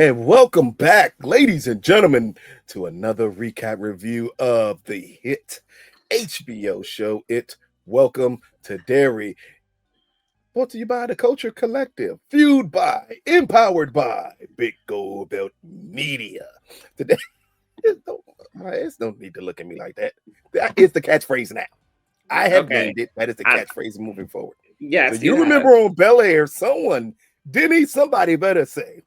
And welcome back, ladies and gentlemen, to another recap review of the hit HBO show, It. Welcome to Derry. Brought to you by the Culture Collective, fueled by, empowered by Big Gold Belt Media. Today, my ass don't need to look at me like that. That is the catchphrase now. I have Okay. named it. That is the I, catchphrase moving forward. So yes, you you remember have. on Bel Air, somebody better say,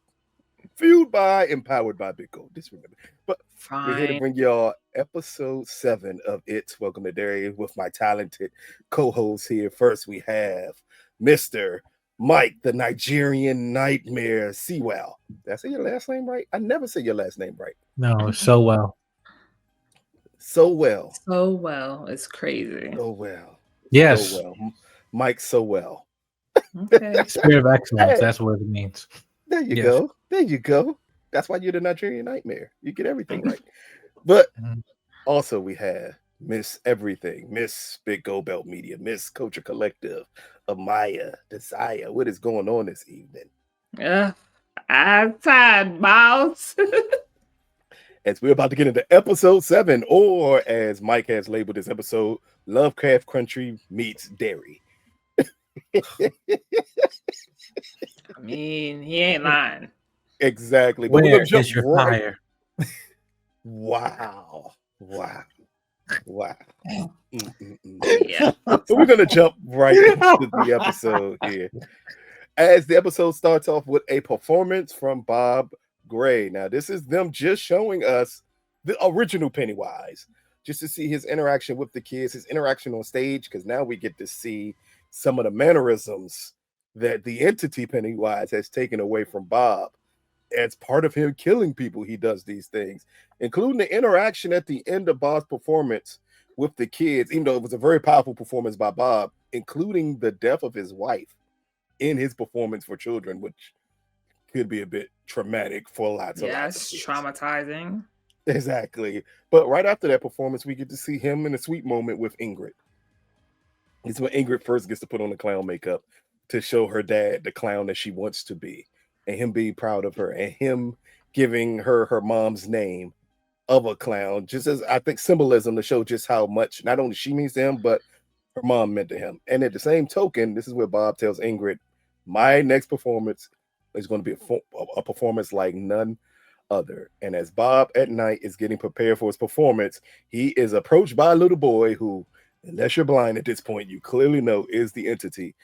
fueled by, empowered by Big Gold. Disremember. But we're here to Fine. bring y'all episode 7 of It. Welcome to Derry with my talented co-hosts here. First, we have Mr. Mike, the Nigerian Nightmare Sewell. Did I say your last name right? I never say your last name right. No, so well. So well. So well. It's crazy. So well. So Yes, well. Mike, so well. Okay. spirit of excellence. Hey, That's what it means. there you Yes. go. There you go. That's why you're the Nigerian Nightmare. You get everything right. But Mhm. also, we have Miss Everything, Miss Big Gold Belt Media, Miss Culture Collective, Amaya, Desire. What is going on this evening? I'm tired, boss. As we're about to get into episode 7, or as Mike has labeled this episode, Lovecraft Country meets Derry. I mean, he ain't lying. Exactly. But we're Where going to jump is your right. fire? Wow. Wow. Wow. Yeah. But we're going to jump right into the episode here. As the episode starts off with a performance from Bob Gray. Now, this is them just showing us the original Pennywise, just to see his interaction with the kids, his interaction on stage, because now we get to see some of the mannerisms that the entity Pennywise has taken away from Bob. As part of him killing people, he does these things, including the interaction at the end of Bob's performance with the kids, even though it was a very powerful performance by Bob, including the death of his wife in his performance for children, which could be a bit traumatic for lots of Yes, kids. traumatizing. Exactly. But right after that performance, we get to see him in a sweet moment with Ingrid. It's when Ingrid first gets to put on the clown makeup to show her dad the clown that she wants to be, and him being proud of her, and him giving her her mom's name of a clown, just as I think symbolism to show just how much not only she means to him, but her mom meant to him. And at the same token, this is where Bob tells Ingrid, my next performance is going to be a performance like none other. And as Bob at night is getting prepared for his performance, he is approached by a little boy who, unless you're blind at this point, you clearly know is the entity.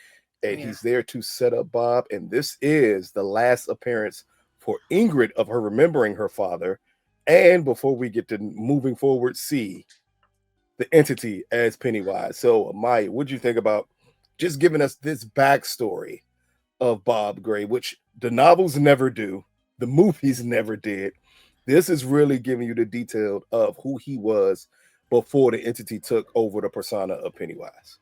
And Yeah. he's there to set up Bob. And this is the last appearance for Ingrid of her remembering her father. And before we get to moving forward, see the entity as Pennywise. So, Maya, what do you think about just giving us this backstory of Bob Gray, which the novels never do, the movies never did? This is really giving you the detail of who he was before the entity took over the persona of Pennywise.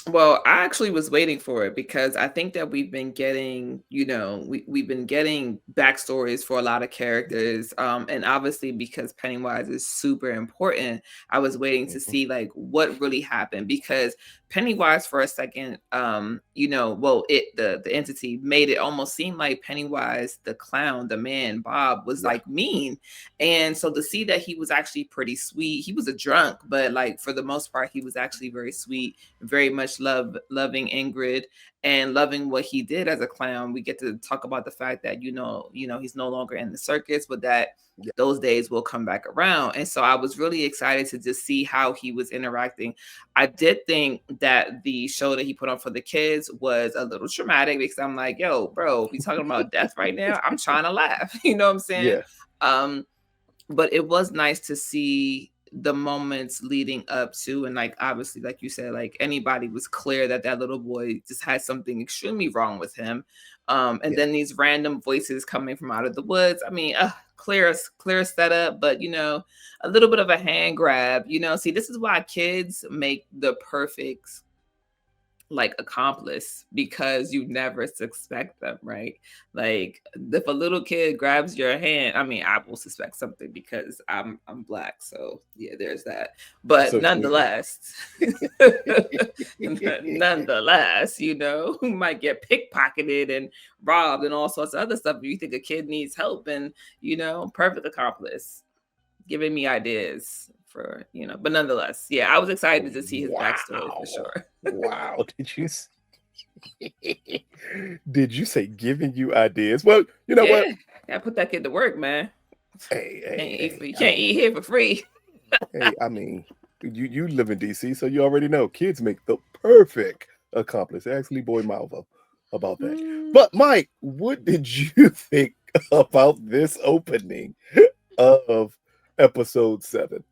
Well, I actually was waiting for it because I think that we've been getting, we've been getting backstories for a lot of characters. And obviously because Pennywise is super important, I was waiting to Mhm. see like what really happened because Pennywise for a second, well, the entity made it almost seem like Pennywise, the clown, the man, Bob was Yeah. like mean. And so to see that he was actually pretty sweet, he was a drunk, but like for the most part, he was actually very sweet, very much loving Ingrid and loving what he did as a clown. We get to talk about the fact that he's no longer in the circus, but that Yeah. those days will come back around. And so I was really excited to just see how he was interacting. I did think that the show that he put on for the kids was a little traumatic because I'm like, yo, bro, we talking about death right now. I'm trying to laugh. You know what I'm saying? Yeah. Um, but it was nice to see the moments leading up to, and like obviously like you said, like anybody was clear that that little boy just had something extremely wrong with him. And Yeah. then these random voices coming from out of the woods, I mean, clear setup, but a little bit of a hand grab. See, this is why kids make the perfect like accomplice because you never suspect them, right? Like if a little kid grabs your hand, I mean, I will suspect something because I'm Black, so yeah, there's that. But So nonetheless, nonetheless, you know, who might get pickpocketed and robbed and all sorts of other stuff. You think a kid needs help, and you know, perfect accomplice, giving me ideas for, you know, but nonetheless, yeah, I was excited to see his backstory for sure. Wow. Did you say giving you ideas? Well, you know what? Yeah, gotta put that kid to work, man. Hey, You can't eat here for free. hey, I mean, you live in DC, so you already know kids make the perfect accomplice. Ask Lee Boy Malvo about that. But Mike, what did you think about this opening of episode 7?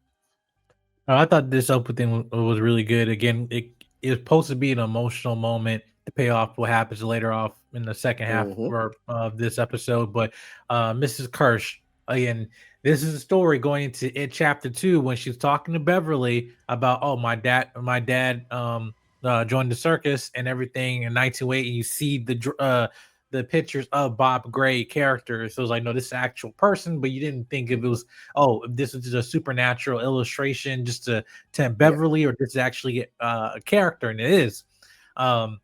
I thought this opening was really good. Again, it's supposed to be an emotional moment to pay off what happens later off in the second half of this episode. But Mrs. Kirsch, again, this is a story going into chapter 2 when she's talking to Beverly about, oh, my dad joined the circus and everything in 1908, and you see the pictures of Bob Gray characters. So it was like, no, this is an actual person, but you didn't think if it was, oh, this is just a supernatural illustration just to tempt Beverly, or this is actually a character, and it is. But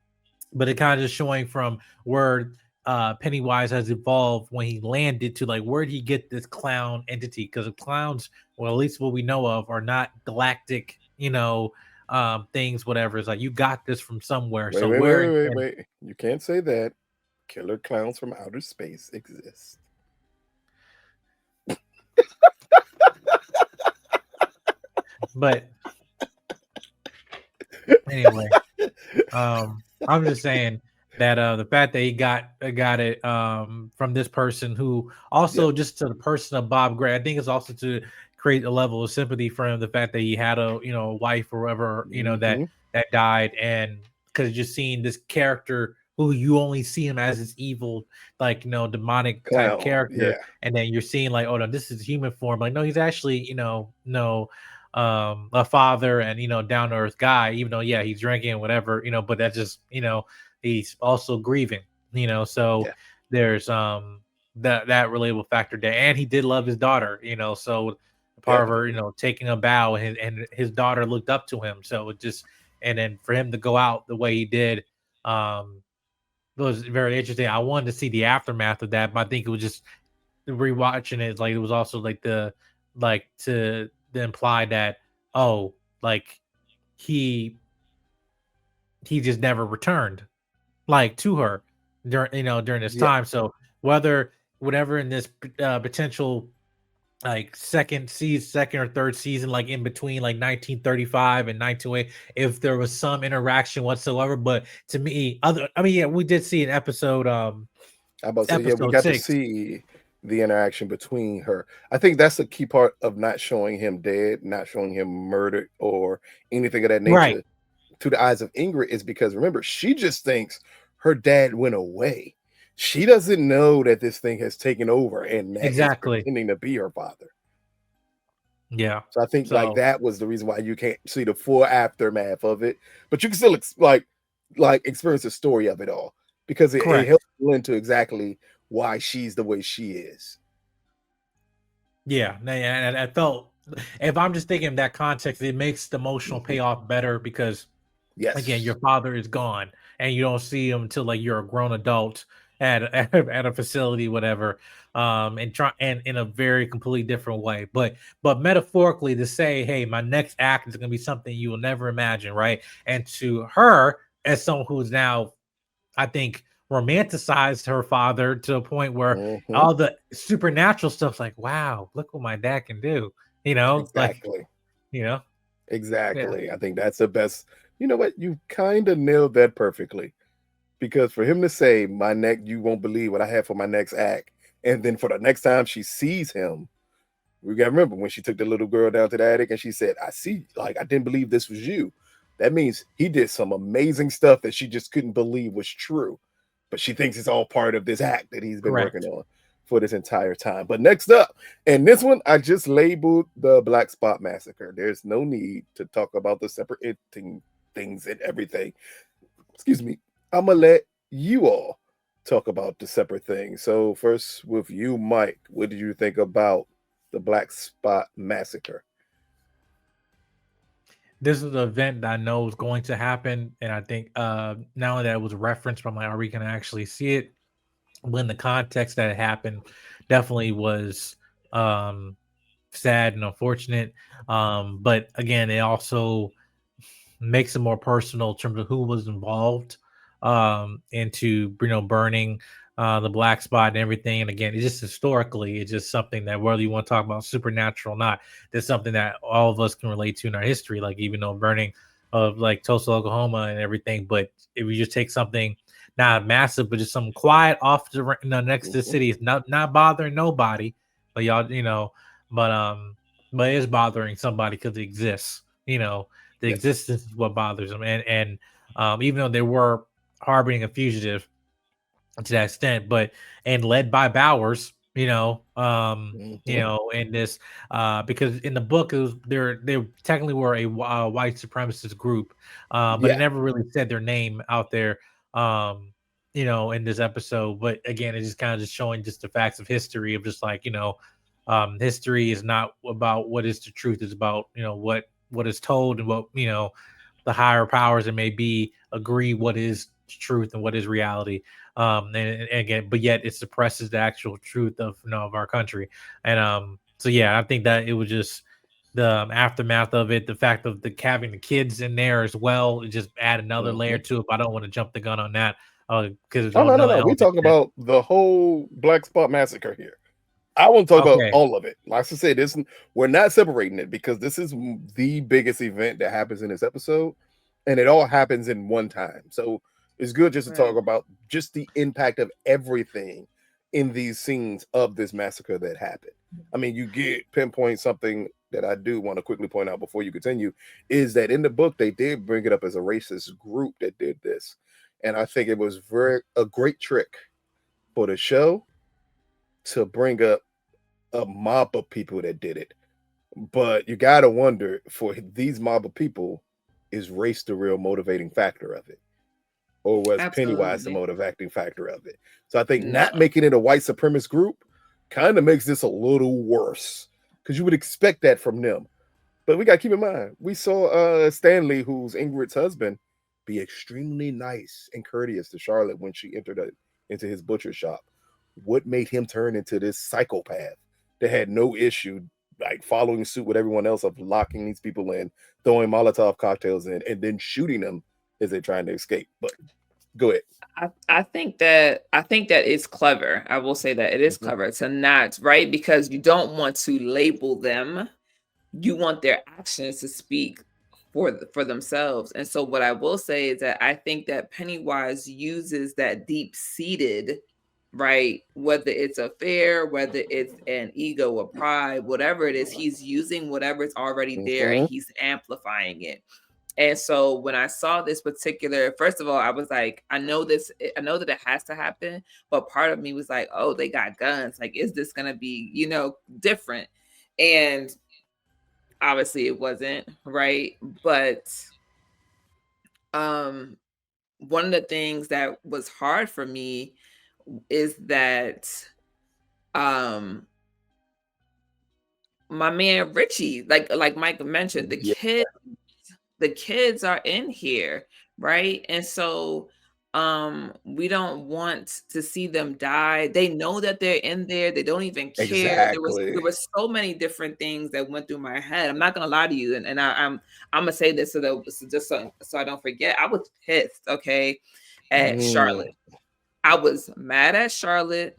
it kind of just showing from where Pennywise has evolved when he landed to like, where did he get this clown entity? Because the clowns, well, at least what we know of, are not galactic, you know, things, whatever. It's like, you got this from somewhere. Wait. You can't say that. Killer clowns from outer space exist. But anyway, I'm just saying that the fact that he got it from this person, who also just to the person of Bob Gray, I think it's also to create a level of sympathy for him. The fact that he had a wife or whatever, that died, and because just seeing this character who you only see him as this evil, like demonic type character, and then you're seeing like, oh no, this is human form. Like, no, he's actually a father and down to earth guy, even though he's drinking and whatever, but that's just he's also grieving, so there's that relatable factor there. And he did love his daughter, so part of her taking a bow, and his daughter looked up to him, so it just, and then for him to go out the way he did was very interesting. I wanted to see the aftermath of that, but I think it was just rewatching it, like it was also like to imply that, oh, like he just never returned like to her during this time. So whatever in this potential like second or third season, like in between like 1935 and 1908, if there was some interaction whatsoever. But to me, we did see an episode we got 6 to see the interaction between her. I think that's a key part of not showing him dead, not showing him murdered or anything of that nature, right, to the eyes of Ingrid, is because remember, she just thinks her dad went away. She doesn't know that this thing has taken over and that is pretending to be her father. Yeah. So I think like that was the reason why you can't see the full aftermath of it, but you can still like experience the story of it all, because it helps you into exactly why she's the way she is. Yeah, and I felt, if I'm just thinking in that context, it makes the emotional payoff better, because again, your father is gone and you don't see him until like you're a grown adult at a facility, whatever, and in a very completely different way. But metaphorically, to say, hey, my next act is going to be something you will never imagine, right? And to her, as someone who's now, I think, romanticized her father to a point where all the supernatural stuff's like, wow, look what my dad can do, exactly. Exactly. I think that's the best. You know what? You kind of nailed that perfectly, because for him to say, you won't believe what I have for my next act, and then for the next time she sees him, we got to remember when she took the little girl down to the attic and she said, I see, like, I didn't believe this was you. That means he did some amazing stuff that she just couldn't believe was true, but she thinks it's all part of this act that he's been working on for this entire time. But next up, and this one I just labeled the Black Spot Massacre. There's no need to talk about the separate things and everything. excuse me, I'm gonna let you all talk about the separate things. So first with you, Mike, what did you think about the Black Spot Massacre? This is an event that I know is going to happen, and I think now that it was referenced, I'm like, are we going to actually see it? When the context that it happened definitely was um, sad and unfortunate. But again, it also makes it more personal in terms of who was involved into burning the black spot and everything. And again, it's just historically, it's just something that whether you want to talk about supernatural or not, there's something that all of us can relate to in our history. Like even though burning of like Tulsa, Oklahoma, and everything, but if you just take something not massive, but just something quiet off the next to the city, it's not bothering nobody, but y'all, but it is bothering somebody because it exists. The Yes. existence is what bothers them, and even though they were harboring a fugitive to that extent, but and led by Bowers, in this because in the book it was they technically were a white supremacist group, but it never really said their name out there, in this episode. But again, it's just kind of just showing just the facts of history of just like history is not about what is the truth; it's about what is told and what the higher powers that may be agree what is truth and what is reality. And again, but yet it suppresses the actual truth of our country. And so yeah, I think that it was just the aftermath of it, the fact of having the kids in there as well, just add another layer to it. But I don't want to jump the gun on that because no. We talking about the whole Black Spot Massacre here. I want to talk about all of it. Like I said, we're not separating it because this is the biggest event that happens in this episode, and it all happens in one time. So it's good just to talk about just the impact of everything in these scenes of this massacre that happened. I mean, you get pinpoint something that I do want to quickly point out before you continue is that in the book they did bring it up as a racist group that did this, and I think it was a great trick for the show to bring up a mob of people that did it. But you gotta wonder, for these mob of people, is race the real motivating factor of it? Or was Pennywise the motivating factor of it? So I think not making it a white supremacist group kind of makes this a little worse because you would expect that from them. But we got to keep in mind, we saw Stanley, who's Ingrid's husband, be extremely nice and courteous to Charlotte when she entered into his butcher shop. What made him turn into this psychopath that had no issue like following suit with everyone else of locking these people in, throwing Molotov cocktails in, and then shooting them as they're trying to escape? But go ahead. I think that it's clever. I will say that it is clever to not, right? Because you don't want to label them. You want their actions to speak for themselves. And so what I will say is that I think that Pennywise uses that deep-seated, right? Whether it's a fear, whether it's an ego or pride, whatever it is, he's using whatever is already there and he's amplifying it. And so when I saw this particular, first of all, I was like, I know that it has to happen, but part of me was like, oh, they got guns. Like, is this going to be, different? And obviously it wasn't, right? But one of the things that was hard for me is that my man Richie, like Mike mentioned, the kids are in here, right? And so we don't want to see them die. They know that they're in there. They don't even care. Exactly. There was so many different things that went through my head. I'm not gonna lie to you, and I'm gonna say this so I don't forget. I was pissed, okay, at Charlotte. I was mad at Charlotte,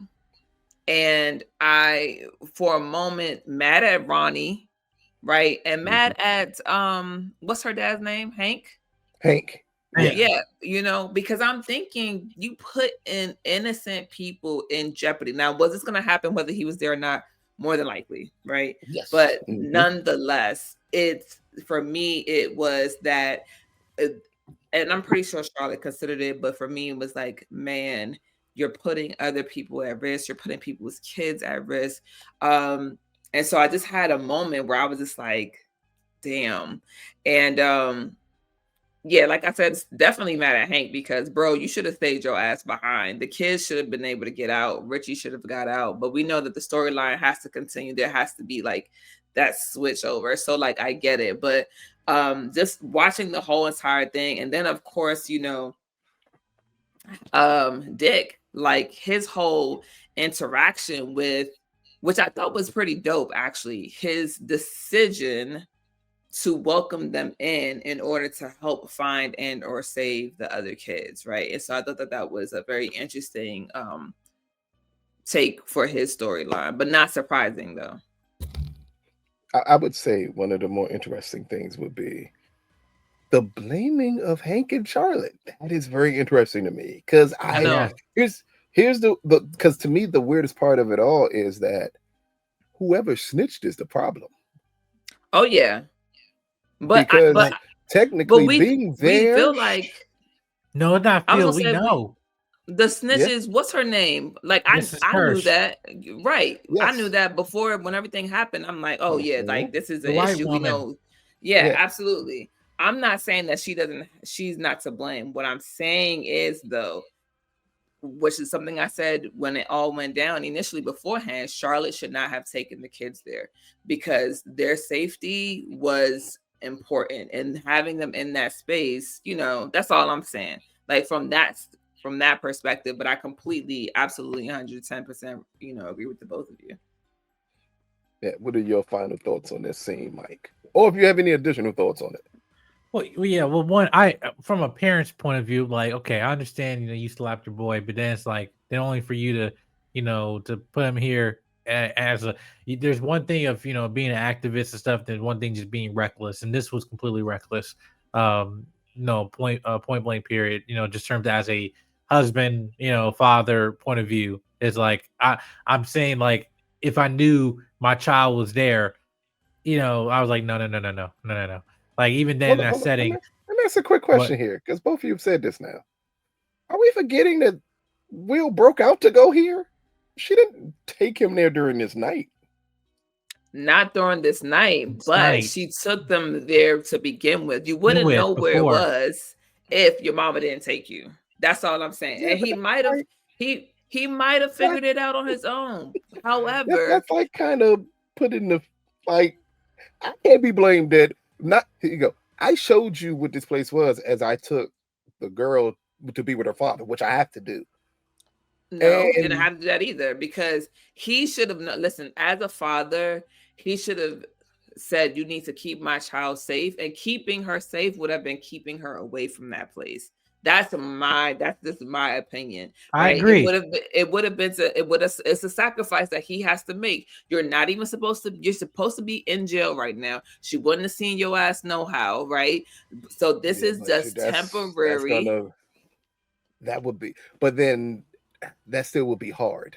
and I for a moment mad at Ronnie, right? And mad at what's her dad's name? Hank. Yeah, because I'm thinking you put in innocent people in jeopardy. Now, was this going to happen whether he was there or not? More than likely, right? Yes. But nonetheless, for me, it was that, and I'm pretty sure Charlotte considered it, but for me, it was like, man, you're putting other people at risk. You're putting people's kids at risk. And so I just had a moment where I was just like, damn. And Yeah, like I said, definitely mad at Hank because, bro, you should have stayed your ass behind. The kids should have been able to get out. Richie should have got out. But we know that the storyline has to continue. There has to be like that switch over. So like I get it, but just watching the whole entire thing, and then of course, Dick, like his whole interaction with, which I thought was pretty dope actually, his decision to welcome them in order to help find and or save the other kids, right? And so I thought that that was a very interesting take for his storyline, but not surprising though. I would say one of the more interesting things would be the blaming of Hank and Charlotte. That is very interesting to me because I know. here's the because to me the weirdest part of it all is that whoever snitched is the problem. Oh yeah, because technically being there, we feel like no, not feel. We know the snitches. What's her name? Like I knew that, right? Yes. I knew that before when everything happened. I'm like, oh yeah, like this is an issue. We know. Yeah, absolutely. I'm not saying that she's not to blame. What I'm saying is though, which is something I said when it all went down initially beforehand, Charlotte should not have taken the kids there because their safety was important, and having them in that space, that's all I'm saying. Like from that perspective, but I completely, absolutely 110%, agree with the both of you. Yeah. What are your final thoughts on this scene, Mike? Or if you have any additional thoughts on it? Well, one, from a parent's point of view, like, okay, I understand, you slapped your boy, but then it's like, then only for you to, to put him here as there's one thing of, being an activist and stuff. There's one thing just being reckless. And this was completely reckless. Point blank period, just termed as a husband, father point of view is like, I'm saying like, if I knew my child was there, I was like, no. Like even then in that setting. Let me ask a quick question here, because both of you have said this now. Are we forgetting that Will broke out to go here? She didn't take him there during this night. Not during this night, but she took them there to begin with. You wouldn't know where it was if your mama didn't take you. That's all I'm saying. Yeah, and he might have he might have figured it out on his own. However, that's like kind of put in the like. I can't be blamed that. Not here you go. I showed you what this place was as I took the girl to be with her father, which I have to do. No, didn't have to do that either because he should have listened. As a father, he should have said, "You need to keep my child safe," and keeping her safe would have been keeping her away from that place. That's just my opinion. Right? I agree. It's a sacrifice that he has to make. You're supposed to be in jail right now. She wouldn't have seen your ass no how, right? So this is just temporary. That would be, but then that still would be hard.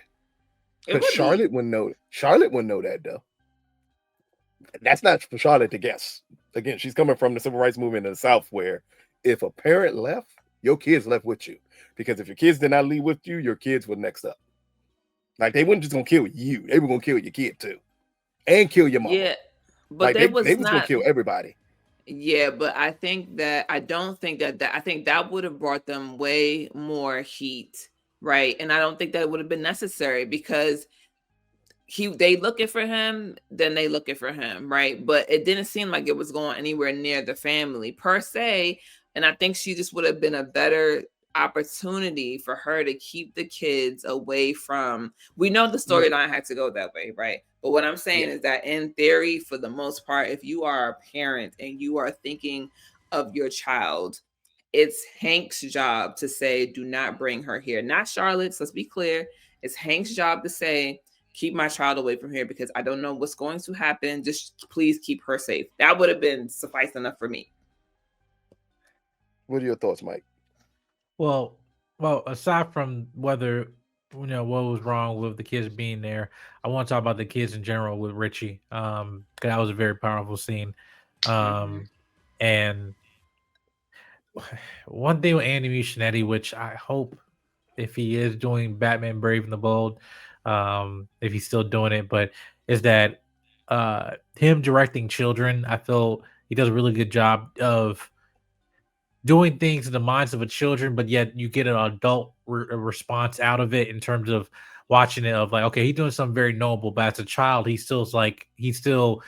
Because Charlotte wouldn't know. Charlotte wouldn't know that though. That's not for Charlotte to guess. Again, she's coming from the civil rights movement in the South, where if a parent left, your kids left with you, because if your kids did not leave with you, your kids were next up. Like they weren't just gonna kill you; they were gonna kill your kid too, and kill your mom. Yeah, but like they was gonna kill everybody. Yeah, but I don't think that I think that would have brought them way more heat, right? And I don't think that would have been necessary because they looking for him, then they looking for him, right? But it didn't seem like it was going anywhere near the family per se. And I think she just would have been a better opportunity for her to keep the kids away from. We know the storyline had to go that way, right? But what I'm saying is that in theory, for the most part, if you are a parent and you are thinking of your child, it's Hank's job to say, do not bring her here. Not Charlotte's, let's be clear. It's Hank's job to say, keep my child away from here because I don't know what's going to happen. Just please keep her safe. That would have been suffice enough for me. What are your thoughts, Mike? Well, aside from whether what was wrong with the kids being there, I want to talk about the kids in general with Richie. Because that was a very powerful scene. And one thing with Andy Muschietti, which I hope if he is doing Batman Brave and the Bold, if he's still doing it, but is that him directing children, I feel he does a really good job of doing things in the minds of a children, but yet you get an adult response out of it in terms of watching it of like, okay, he's doing something very noble, but as a child, he's still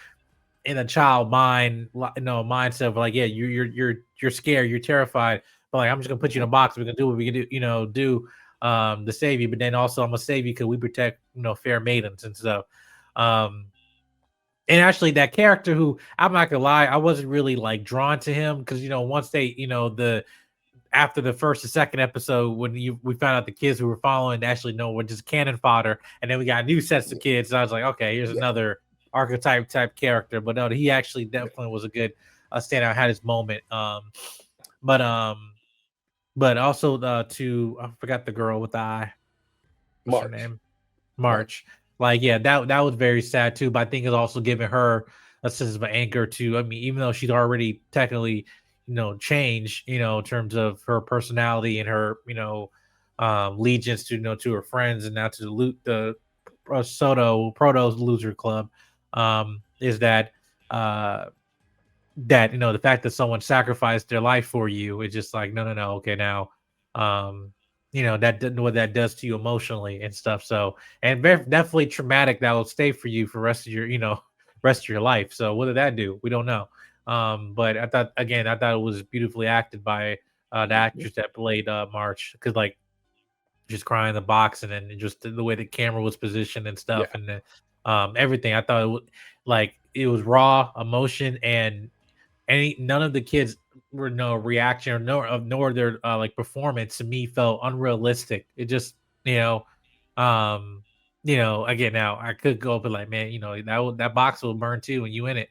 in a child mindset of like, yeah, you're scared, you're terrified, but like, I'm just gonna put you in a box. We're gonna do what we can do, to save you. But then also, I'm gonna save you because we protect, fair maidens and stuff. And actually, that character who, I'm not gonna lie, I wasn't really like drawn to him because once they, after the first and second episode, when we found out the kids who were following actually were just cannon fodder, and then we got new sets of kids. And I was like, okay, here's another archetype type character. But no, he actually definitely was a good standout, had his moment. But also I forgot the girl with the eye. What's her name? March. Like, yeah, that was very sad too. But I think it's also giving her a sense of anchor to. I mean, even though she's already technically, changed, in terms of her personality and her, allegiance to, to her friends and now to the Proto's loser club, is that the fact that someone sacrificed their life for you is just like, no, okay, now, that what that does to you emotionally and stuff. So, and definitely traumatic, that will stay for you for rest of your life. So what did that do? We don't know. But I thought it was beautifully acted by the actress that played March, because like just crying in the box, and then just the way the camera was positioned and stuff, and then everything. I thought it was raw emotion, and none of the kids were no reaction or nor their like performance to me felt unrealistic. It just again, now I could go up and like, man, that box will burn too when you in it,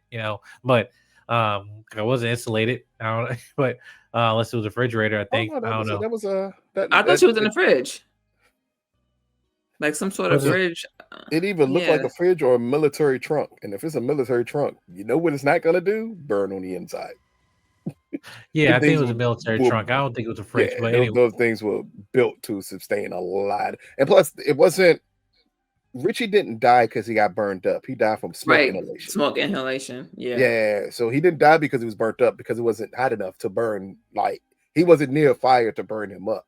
but I wasn't insulated. I don't but unless it was a refrigerator, I think. I don't know. I thought she was in the fridge. Like some sort of fridge. It even looked like a fridge or a military trunk. And if it's a military trunk, you know what it's not going to do? Burn on the inside. Yeah, I think it was a military trunk. I don't think it was a fridge. But anyway, those things were built to sustain a lot. And plus, it wasn't. Richie didn't die because he got burned up. He died from smoke inhalation. Smoke inhalation. Yeah. Yeah. So he didn't die because he was burnt up, because it wasn't hot enough to burn. Like, he wasn't near fire to burn him up.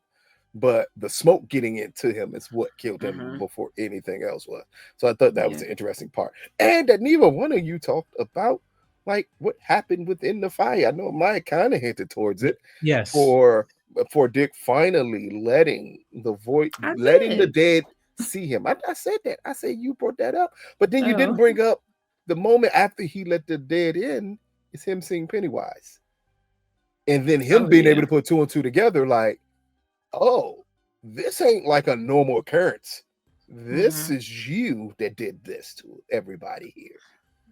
But the smoke getting into him is what killed him before anything else was. So I thought that was the interesting part. And that neither one of you talked about like what happened within the fire. I know Maya kind of hinted towards it. Yes. For Dick finally letting the dead see him. I said that. I said you brought that up. But then you didn't bring up the moment after he let the dead in is him seeing Pennywise. And then him being able to put two and two together, like, oh, this ain't like a normal occurrence. This is you that did this to everybody here.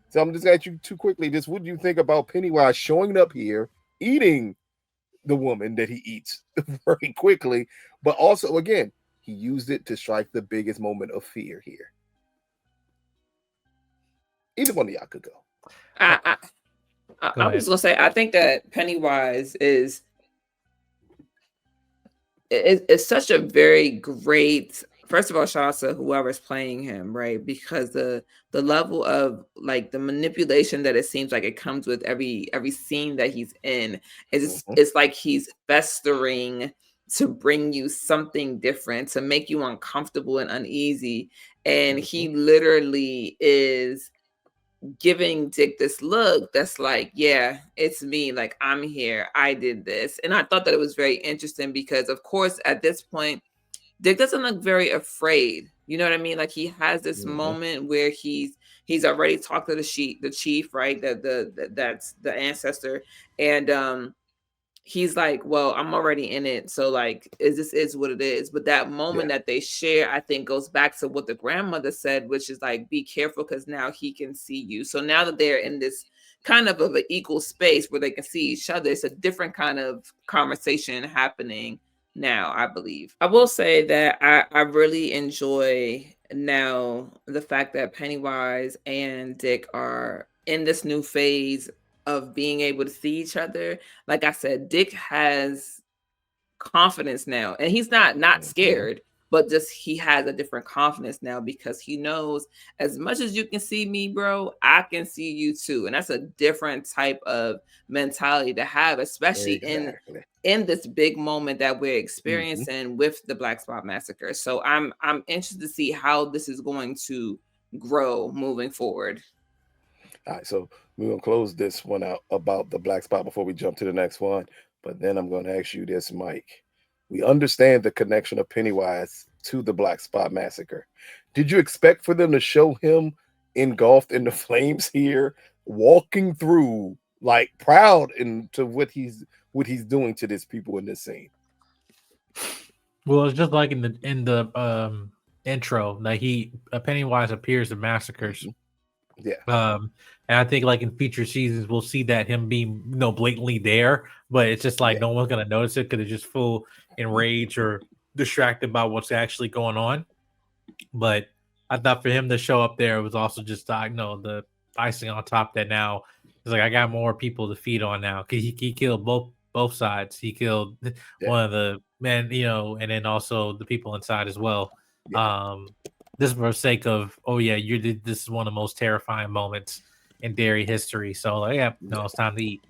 So I'm just going to ask you too quickly, just what do you think about Pennywise showing up here, eating the woman that he eats very quickly, but also, again, he used it to strike the biggest moment of fear here. Either one of y'all could go. I was going to say, I think that Pennywise is such a very great, first of all, shout out to whoever's playing him, right? Because the level of like the manipulation that it seems like it comes with every scene that he's in is it's like he's festering to bring you something different, to make you uncomfortable and uneasy. And he literally is giving Dick this look that's like, yeah, it's me, like I'm here, I did this. And I thought that it was very interesting because of course at this point Dick doesn't look very afraid, you know what I mean? Like he has this moment where he's already talked to the chief, right? That's the ancestor, and he's like, well, I'm already in it, so like is what it is. But that moment that they share, I think, goes back to what the grandmother said, which is like, be careful because now he can see you. So now that they're in this kind of an equal space where they can see each other, it's a different kind of conversation happening now, I believe. I will say that I really enjoy now the fact that Pennywise and Dick are in this new phase of being able to see each other. Like I said, Dick has confidence now, and he's not scared. but just he has a different confidence now because he knows as much as you can see me, bro, I can see you too. And that's a different type of mentality to have, especially in this big moment that we're experiencing with the Black Spot Massacre. So I'm interested to see how this is going to grow moving forward. All right, so we're gonna close this one out about the Black Spot before we jump to the next one. But then I'm gonna ask you this, Mike. We understand the connection of Pennywise to the Black Spot Massacre. Did you expect for them to show him engulfed in the flames here, walking through like proud into what he's doing to these people in this scene? Well, it's just like in the intro, like Pennywise appears in massacres. Yeah. And I think like in future seasons we'll see that him being blatantly there, but it's just like no one's gonna notice it because they're just full enraged or distracted by what's actually going on. But I thought for him to show up there was also just the icing on top. That now it's like I got more people to feed on now. He killed both sides. He killed one of the men, and then also the people inside as well. This for the sake of this is one of the most terrifying moments in Derry history. So it's time to eat.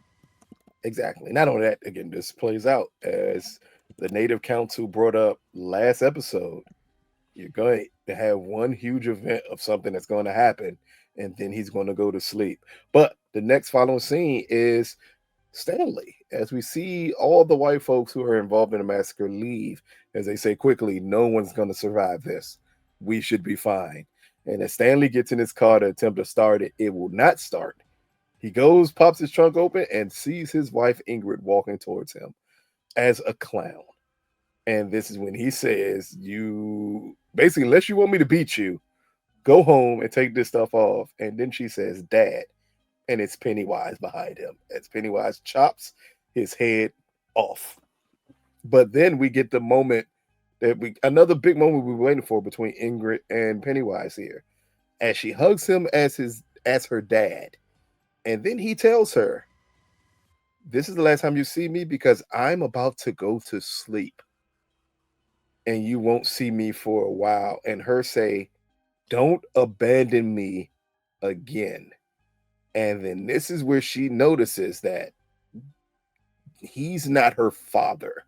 Exactly. Not only that, again, this plays out as the Native Council brought up last episode. You're going to have one huge event of something that's going to happen, and then he's going to go to sleep. But the next following scene is Stanley, as we see all the white folks who are involved in the massacre leave, as they say quickly, no one's going to survive this. We should be fine. And as Stanley gets in his car to attempt to start it, it will not start. He goes, pops his trunk open, and sees his wife Ingrid walking towards him as a clown. And this is when he says, you basically, unless you want me to beat you, go home and take this stuff off. And then she says, Dad. And it's Pennywise behind him as Pennywise chops his head off. But then we get the moment another big moment we were waiting for between Ingrid and Pennywise here, as she hugs him as her dad. And then he tells her, this is the last time you see me because I'm about to go to sleep and you won't see me for a while. And her say, don't abandon me again. And then this is where she notices that he's not her father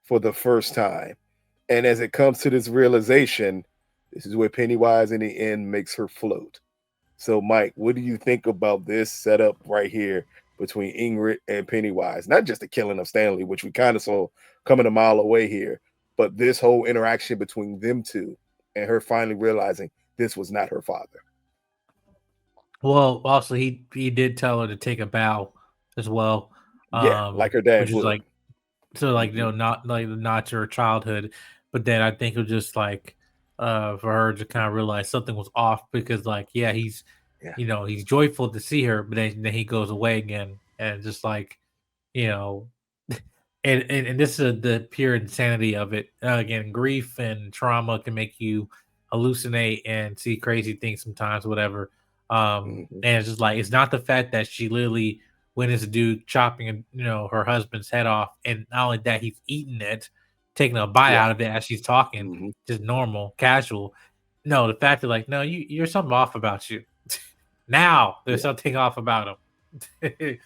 for the first time. And as it comes to this realization, this is where Pennywise in the end makes her float. So, Mike, what do you think about this setup right here between Ingrid and Pennywise? Not just the killing of Stanley, which we kind of saw coming a mile away here, but this whole interaction between them two and her finally realizing this was not her father. Well, also he did tell her to take a bow as well. Like her dad which is would. Like, so like not like not to her childhood, but then I think it was just like for her to kind of realize something was off because he's he's joyful to see her, but then he goes away again and just like and this is the pure insanity of it. Again, grief and trauma can make you hallucinate and see crazy things sometimes, whatever. And it's just like, it's not the fact that she literally witnessed a dude chopping, her husband's head off. And not only that, he's eating it, taking a bite out of it as she's talking, just normal, casual. No, the fact that no, you're something off about you. Now there's something off about him. And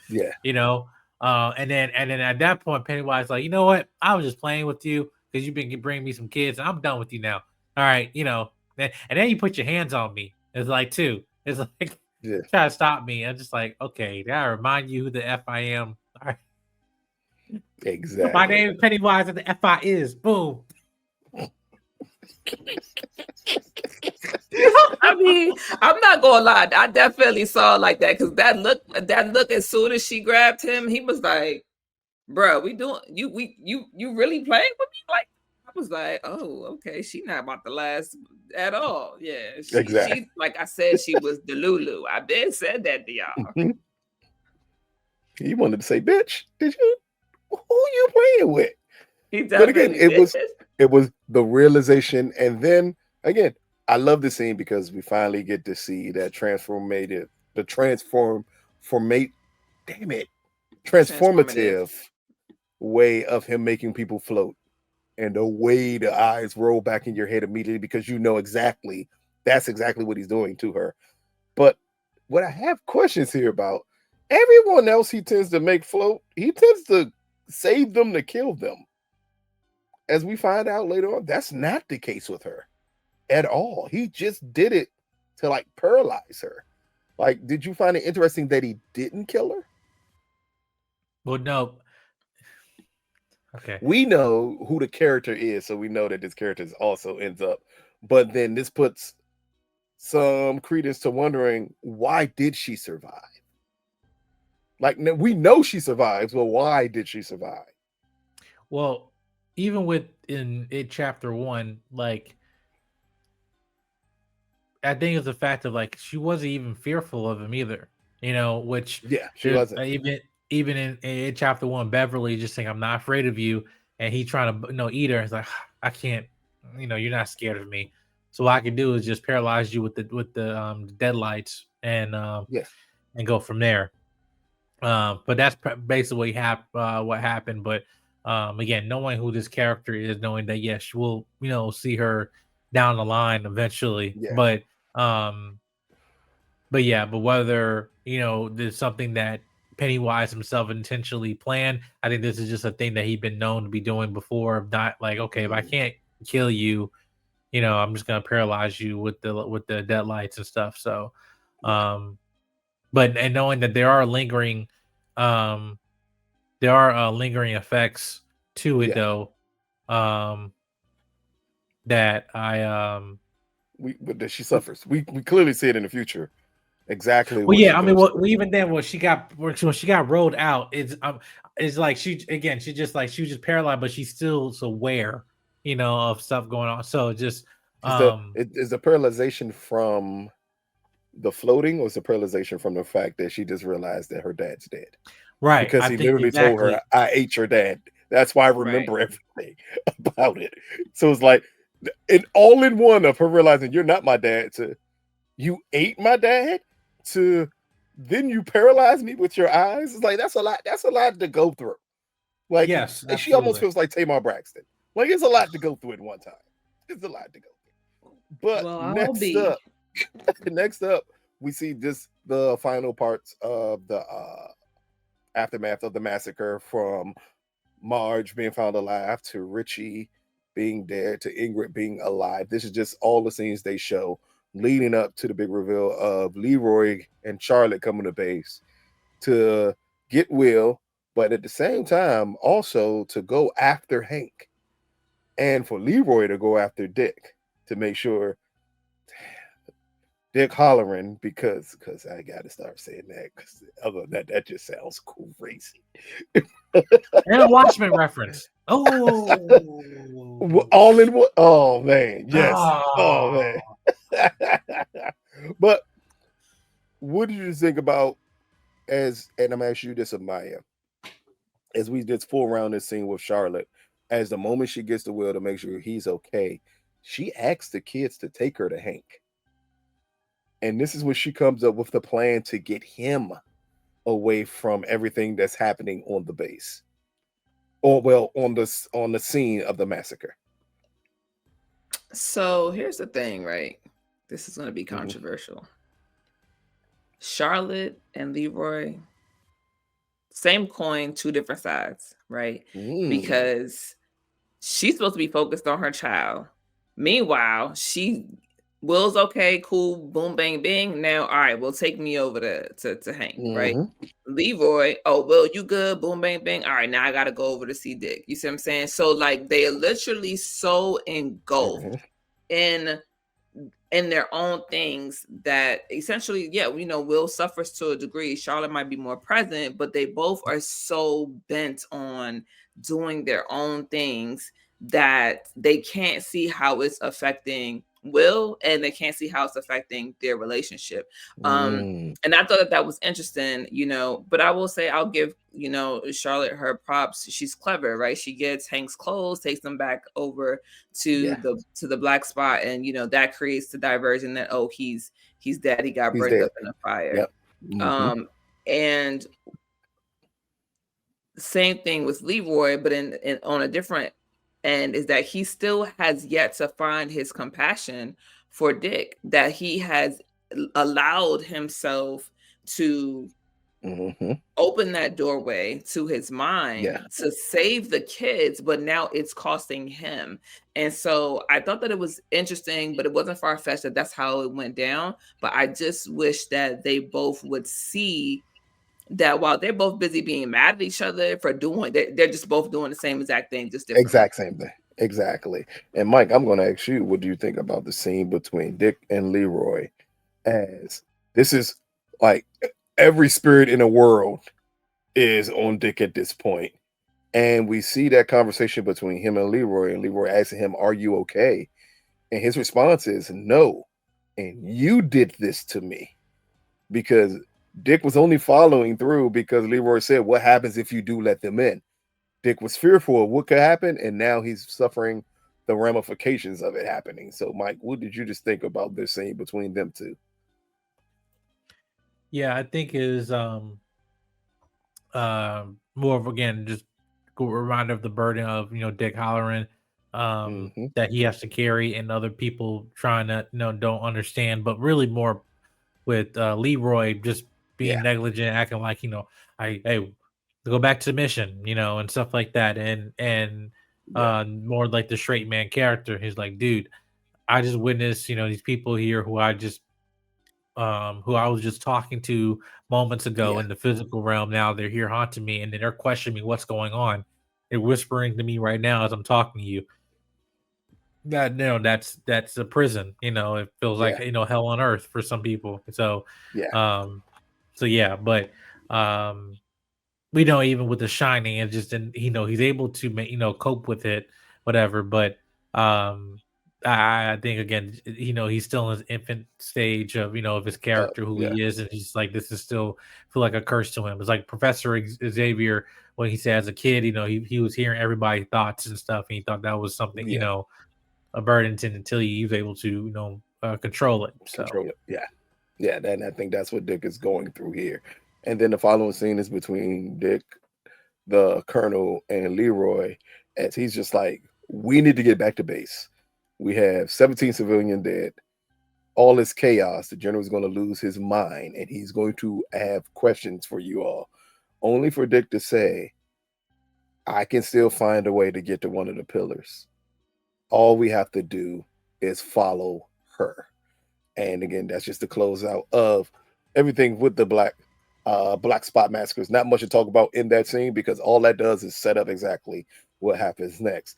then at that point, Pennywise like, you know what? I was just playing with you because you've been bringing me some kids. And I'm done with you now. All right, and then you put your hands on me. It's like it's like try to stop me. I'm just like, okay, did I remind you who the F I am? All right. Exactly. My name is Pennywise and the F I is. Boom. I mean, I'm not gonna lie. I definitely saw like that because that look. As soon as she grabbed him, he was like, "Bro, we doing you really playing with me?" Like, I was like, "Oh, okay. She not about to last at all." Yeah, she like I said, she was the Lulu. I been said that to y'all. You wanted to say, "Bitch, did you? Who you playing with?" But again, it was the realization, and then again, I love the scene because we finally get to see that transformative way of him making people float and the way the eyes roll back in your head immediately because you know exactly that's exactly what he's doing to her. But what I have questions here about, everyone else he tends to make float, he tends to save them to kill them. As we find out later on, that's not the case with her at all. He just did it to like paralyze her. Like, did you find it interesting that he didn't kill her? Well, no. Okay. We know who the character is, so we know that this character also ends up. But then this puts some credence to wondering, why did she survive? Like, we know she survives, but why did she survive? Well, even with in chapter 1, like, I think it's the fact of like she wasn't even fearful of him either, you know. Which she wasn't. Even in chapter 1, Beverly just saying, "I'm not afraid of you," and he trying to eat her. It's like, I can't, you're not scared of me. So what I can do is just paralyze you with the deadlights and and go from there. But that's basically what happened. But again, knowing who this character is, knowing that yes, we'll see her down the line eventually. Yeah. But whether there's something that Pennywise himself intentionally planned, I think this is just a thing that he'd been known to be doing before. Not like, okay, if I can't kill you, I'm just gonna paralyze you with the deadlights and stuff. So, but knowing that there are lingering effects to it though, that that she suffers. We clearly see it in the future. Exactly. Well, yeah, I mean, even then, when she got rolled out, it's like she was just paralyzed, but she's still aware, of stuff going on. So just is the paralyzation from the floating, or is the paralyzation from the fact that she just realized that her dad's dead? Right. Because he literally told her, "I ate your dad." That's why I remember everything about it. So it's like an all in one of her realizing you're not my dad to you ate my dad to then you paralyze me with your eyes. It's like that's a lot. That's a lot to go through. Like, yes, she almost feels like Tamar Braxton. Like, it's a lot to go through at one time. It's a lot to go through. But next up, we see just the final parts of the aftermath of the massacre, from Marge being found alive to Richie being dead to Ingrid being alive. This is just all the scenes they show leading up to the big reveal of Leroy and Charlotte coming to base to get Will, but at the same time also to go after Hank, and for Leroy to go after Dick to make sure Dick hollering because I gotta start saying that, because other than that just sounds crazy. And a Watchmen reference. Oh, all in one. Oh man, yes. Oh man. But what did you think about, and I'm asking you this, Amaya, as we just fool around this scene with Charlotte, as the moment she gets the Will to make sure he's okay, she asks the kids to take her to Hank. And this is when she comes up with the plan to get him away from everything that's happening on the base. Or on the scene of the massacre. So here's the thing, right? This is going to be controversial. Charlotte and Leroy, same coin, two different sides, right? Because she's supposed to be focused on her child. Meanwhile, Will's okay, cool, boom, bang, bing. Now, all right, well, take me over to Hank, right? Leroy, oh, Will, you good? Boom, bang, bang. All right, now I got to go over to see Dick. You see what I'm saying? So, like, they are literally so engulfed in their own things that essentially, Will suffers to a degree. Charlotte might be more present, but they both are so bent on doing their own things that they can't see how it's affecting Will, and they can't see how it's affecting their relationship. And I thought that was interesting, but I will say I'll give, Charlotte her props. She's clever, right? She gets Hank's clothes, takes them back over to the black spot, and that creates the diversion that he's dead. He got burned up in a fire. And same thing with Leroy, but in on a different and is that he still has yet to find his compassion for Dick, that he has allowed himself to open that doorway to his mind to save the kids, but now it's costing him. And so I thought that it was interesting, but it wasn't far-fetched that that's how it went down. But I just wish that they both would see that while they're both busy being mad at each other for doing, they're just both doing the same exact thing, just differently. Exact same thing. Exactly. And Mike, I'm going to ask you, what do you think about the scene between Dick and Leroy? As this is like every spirit in the world is on Dick at this point. And we see that conversation between him and Leroy asking him, "Are you okay?" And his response is, "No. And you did this to me." Because Dick was only following through because Leroy said, "What happens if you do let them in?" Dick was fearful of what could happen, and now he's suffering the ramifications of it happening. So, Mike, what did you just think about this scene between them two? Yeah, I think is more of, again, just a reminder of the burden of, Dick Halloran, that he has to carry, and other people trying to, don't understand, but really more with Leroy just being negligent, acting like, hey, go back to the mission, and stuff like that, and more like the straight man character. He's like, dude, I just witnessed, these people here who I was just talking to moments ago in the physical realm. Now they're here haunting me, and then they're questioning me what's going on. They're whispering to me right now as I'm talking to you. That that's a prison. It feels like hell on earth for some people. So but we know even with The Shining, it just didn't. He's able to cope with it, whatever. But I think, again, he's still in his infant stage of of his character, who he is, and he's like, this is still feel like a curse to him. It's like Professor Xavier when he said as a kid, he was hearing everybody's thoughts and stuff, and he thought that was something a burden until he was able to control it. Control it. Yeah. And I think that's what Dick is going through here. And then the following scene is between Dick, the Colonel, and Leroy, as he's just like, we need to get back to base. We have 17 civilians dead. All this chaos. The general's going to lose his mind, and he's going to have questions for you all. Only for Dick to say, I can still find a way to get to one of the pillars. All we have to do is follow her. And again, that's just the closeout of everything with the black spot massacres. Not much to talk about in that scene, because all that does is set up exactly what happens next.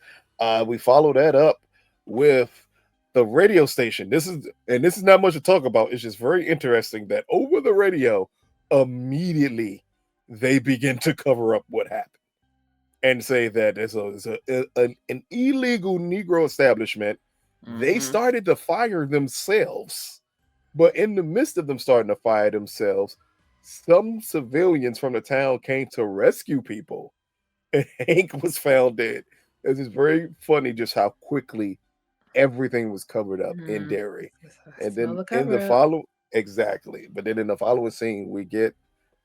We follow that up with the radio station. This is not much to talk about. It's just very interesting that over the radio, immediately they begin to cover up what happened and say that there's an illegal Negro establishment. They started to fire themselves, but in the midst of them starting to fire themselves, some civilians from the town came to rescue people, and Hank was found dead. It's just very funny just how quickly everything was covered up in Derry. And then in the follow exactly, but then in the following scene, we get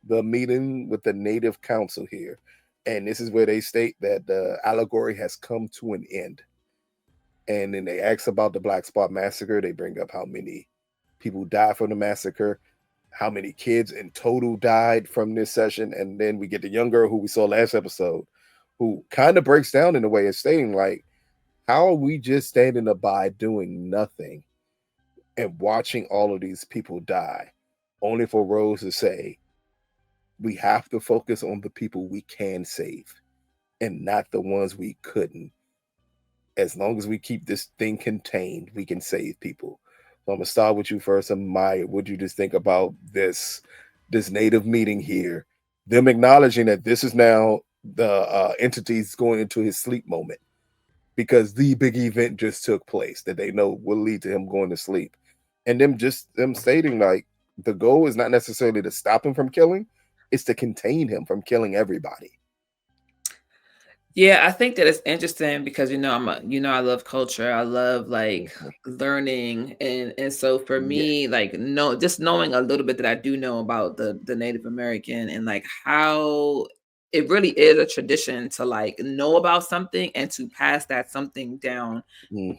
the meeting with the Native Council here. And this is where they state that the allegory has come to an end. And then they ask about the Black Spot Massacre. They bring up how many people died from the massacre, how many kids in total died from this session. And then we get the young girl who we saw last episode, who kind of breaks down in a way of stating, like, how are we just standing by doing nothing and watching all of these people die, only for Rose to say, we have to focus on the people we can save and not the ones we couldn't. As long as we keep this thing contained, we can save people. So I'm gonna start with you first. And Maya, what do you just think about this Native meeting here? Them acknowledging that this is now the entities going into his sleep moment, because the big event just took place that they know will lead to him going to sleep. And them stating, like, the goal is not necessarily to stop him from killing, it's to contain him from killing everybody. Yeah, I think that it's interesting because I love culture. I love learning, and so for me, just knowing a little bit that I do know about the Native American and like how it really is a tradition to like know about something and to pass that something down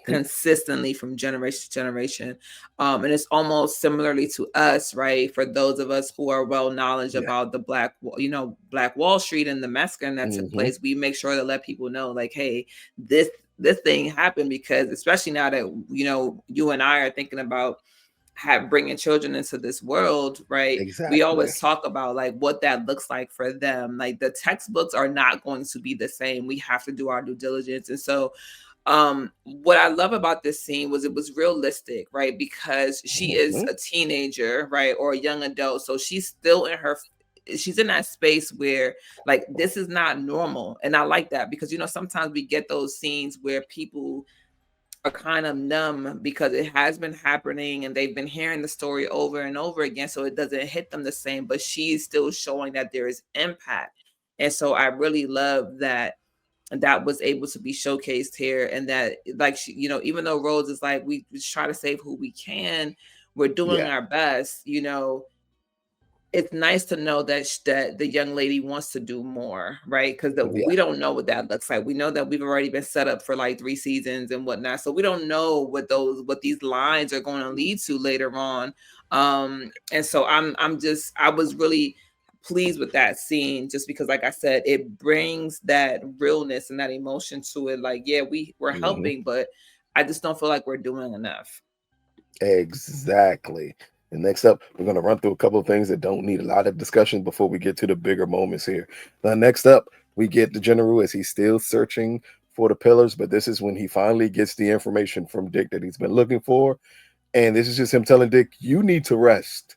consistently from generation to generation. And it's almost similarly to us, right? For those of us who are well knowledge about the Black Wall Street and the massacre that took place, we make sure to let people know, like, hey, this thing happened, because especially now that you and I are thinking about bringing children into this world, right? Exactly. We always talk about like what that looks like for them. Like the textbooks are not going to be the same. We have to do our due diligence. And so what I love about this scene was it was realistic, right? Because she is a teenager, right? Or a young adult. So she's still she's in that space where like this is not normal. And I like that, because sometimes we get those scenes where people are kind of numb because it has been happening and they've been hearing the story over and over again, so it doesn't hit them the same, but she's still showing that there is impact. And so I really love that was able to be showcased here, and that like she, even though Rose is like, we just try to save who we can, we're doing our best. It's nice to know that that the young lady wants to do more, right? Because we don't know what that looks like. We know that we've already been set up for like 3 seasons and whatnot, so we don't know what these lines are going to lead to later on. And so I was really pleased with that scene, just because, like I said, it brings that realness and that emotion to it. Like, yeah, we're helping, but I just don't feel like we're doing enough. Exactly. And next up, we're going to run through a couple of things that don't need a lot of discussion before we get to the bigger moments here. Next up, we get the general as he's still searching for the pillars, but this is when he finally gets the information from Dick that he's been looking for. And this is just him telling Dick, you need to rest